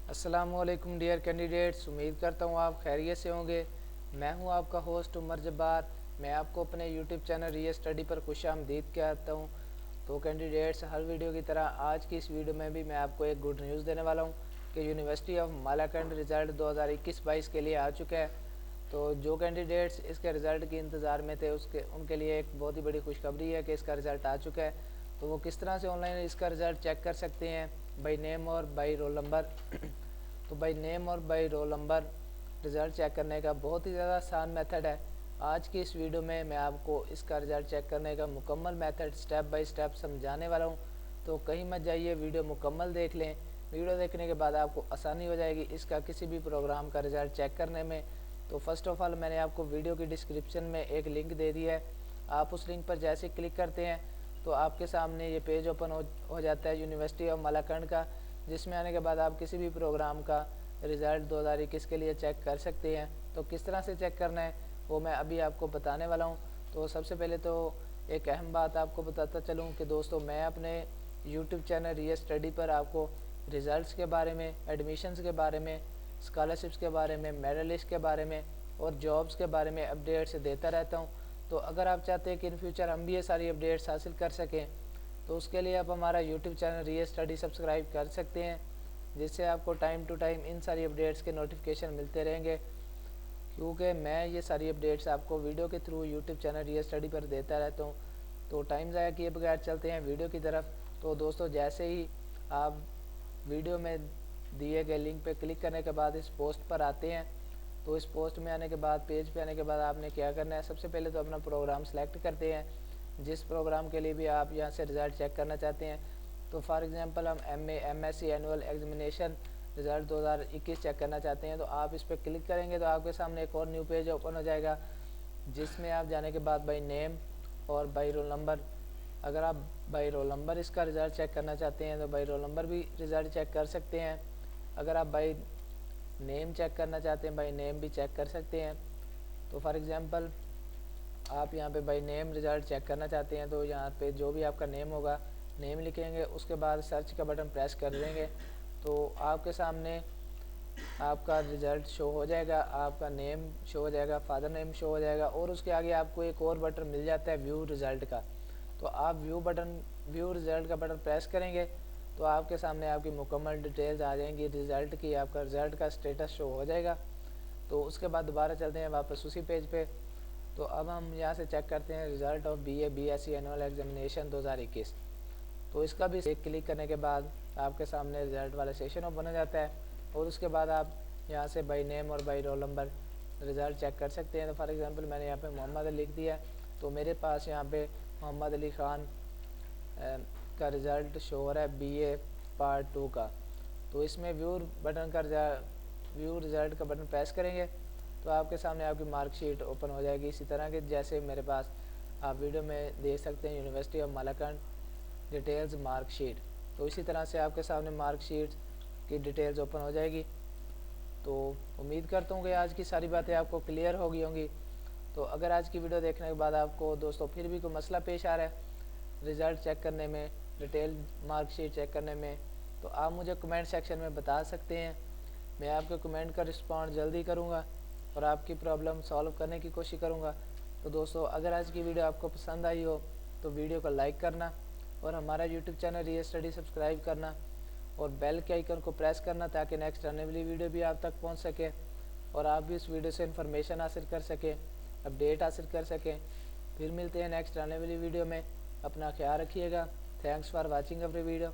अस्सलाम वालेकुम dear candidates, उम्मीद करता हूँ आप खैरियत से होंगे। मैं हूँ आपका होस्ट उमर जब्बार। मैं आपको अपने यूट्यूब चैनल रियल स्टडी पर खुशामदीद कहता हूँ। तो कैंडिडेट्स, हर वीडियो की तरह आज की इस वीडियो में भी मैं आपको एक गुड न्यूज़ देने वाला हूँ कि यूनिवर्सिटी ऑफ मालाकंड रिज़ल्ट 2021-22 के लिए आ चुका है। तो जो कैंडिडेट्स इसके रिज़ल्ट के इंतज़ार में थे उनके लिए एक बहुत ही बड़ी खुशखबरी है कि इसका रिज़ल्ट आ चुका है। तो वो किस तरह से ऑनलाइन इसका रिज़ल्ट चेक कर सकते हैं, बाई नेम और बाई रोल नंबर। तो बाई नेम और by roll number result check करने का बहुत ही ज़्यादा आसान मेथड है। आज की इस वीडियो में मैं आपको इसका रिज़ल्ट चेक करने का मुकम्मल मेथड स्टेप बाय स्टेप समझाने वाला हूँ। तो कहीं मत जाइए, वीडियो मुकम्मल देख लें। वीडियो देखने के बाद आपको आसानी हो जाएगी इसका किसी भी प्रोग्राम का रिज़ल्ट चेक करने में। तो फर्स्ट ऑफ़ ऑल मैंने आपको वीडियो की डिस्क्रिप्शन में एक लिंक दे दिया है। आप उस लिंक पर जैसे क्लिक करते हैं तो आपके सामने ये पेज ओपन हो जाता है यूनिवर्सिटी ऑफ मालाकंड का, जिसमें आने के बाद आप किसी भी प्रोग्राम का रिज़ल्ट 2021 के लिए चेक कर सकते हैं। तो किस तरह से चेक करना है वो मैं अभी आपको बताने वाला हूँ। तो सबसे पहले तो एक अहम बात आपको बताता चलूँ कि दोस्तों, मैं अपने यूट्यूब चैनल रियल स्टडी पर आपको रिज़ल्ट्स के बारे में, एडमिशन्स के बारे में, स्कॉलरशिप्स के बारे में, मेरिट लिस्ट के बारे में और जॉब्स के बारे में अपडेट्स देता रहता हूँ। तो अगर आप चाहते हैं कि इन फ्यूचर हम भी ये सारी अपडेट्स हासिल कर सकें तो उसके लिए आप हमारा YouTube channel real study subscribe कर सकते हैं, जिससे आपको टाइम टू टाइम इन सारी अपडेट्स के नोटिफिकेशन मिलते रहेंगे। क्योंकि मैं ये सारी अपडेट्स आपको वीडियो के through YouTube channel real study पर देता रहता हूँ। तो टाइम ज़ाया किए बगैर चलते हैं वीडियो की तरफ। तो दोस्तों, जैसे ही आप वीडियो में दिए गए लिंक पर क्लिक करने के बाद इस पोस्ट पर आते हैं, तो इस पोस्ट में आने के बाद, पेज पे आने के बाद आपने क्या करना है, सबसे पहले तो अपना प्रोग्राम सेलेक्ट करते हैं, जिस प्रोग्राम के लिए भी आप यहाँ से रिज़ल्ट चेक करना चाहते हैं। तो फॉर एग्जांपल हम MSc annual examination result 2021 check करना चाहते हैं। तो आप इस पर क्लिक करेंगे तो आपके सामने एक और न्यू पेज ओपन हो जाएगा, जिसमें आप जाने के बाद बाई नेम और बाई रोल नंबर, अगर आप बाई रोल नंबर इसका रिज़ल्ट चेक करना चाहते हैं तो बाई रोल नंबर भी रिज़ल्ट चेक कर सकते हैं। अगर आप बाई नेम चेक करना चाहते हैं, बाई नेम भी चेक कर सकते हैं। तो फॉर एग्ज़ाम्पल आप यहाँ पे बाई नेम रिज़ल्ट चेक करना चाहते हैं तो यहाँ पे जो भी आपका नेम होगा, नेम लिखेंगे, उसके बाद सर्च का बटन प्रेस कर देंगे तो आपके सामने आपका रिज़ल्ट शो हो जाएगा, आपका नेम शो हो जाएगा, फादर नेम शो हो जाएगा और उसके आगे आपको एक और बटन मिल जाता है व्यू रिज़ल्ट का। तो आप व्यू रिज़ल्ट का बटन प्रेस करेंगे तो आपके सामने आपकी मुकम्मल डिटेल्स आ जाएंगी रिज़ल्ट की, आपका रिज़ल्ट का स्टेटस शो हो जाएगा। तो उसके बाद दोबारा चलते हैं वापस उसी पेज पे। तो अब हम यहाँ से चेक करते हैं result of BSc annual examination 2021। तो इसका भी एक क्लिक करने के बाद आपके सामने रिज़ल्ट वाला सेशन ओपन हो जाता है और उसके बाद आप यहाँ से बाई नेम और by roll number result check कर सकते हैं। तो फॉर एग्जांपल मैंने यहाँ पे मोहम्मद अली लिख दिया तो मेरे पास यहाँ पे मोहम्मद अली ख़ान का रिज़ल्ट शो हो रहा है BA पार्ट 2 का। तो इसमें व्यू रिज़ल्ट का बटन प्रेस करेंगे तो आपके सामने आपकी मार्कशीट ओपन हो जाएगी, इसी तरह के जैसे मेरे पास आप वीडियो में देख सकते हैं university of Malakand details marksheet. तो इसी तरह से आपके सामने मार्कशीट की डिटेल्स ओपन हो जाएगी। तो उम्मीद करता हूँ कि आज की सारी बातें आपको क्लियर हो गई होंगी। तो अगर आज की वीडियो देखने के बाद आपको दोस्तों फिर भी कोई मसला पेश आ रहा है रिज़ल्ट चेक करने में, डिटेल मार्कशीट चेक करने में, तो आप मुझे कमेंट सेक्शन में बता सकते हैं। मैं आपके कमेंट का रिस्पॉन्ड जल्दी करूँगा और आपकी प्रॉब्लम सॉल्व करने की कोशिश करूँगा। तो दोस्तों, अगर आज की वीडियो आपको पसंद आई हो तो वीडियो को लाइक करना और हमारा YouTube channel real study subscribe करना और बेल के आइकन को प्रेस करना ताकि नेक्स्ट आने वाली वीडियो भी आप तक पहुंच सके और आप भी इस वीडियो से इन्फॉर्मेशन हासिल कर सकें, अपडेट हासिल कर सकें। फिर मिलते हैं नेक्स्ट आने वाली वीडियो में। अपना ख्याल रखिएगा। Thanks for watching every video.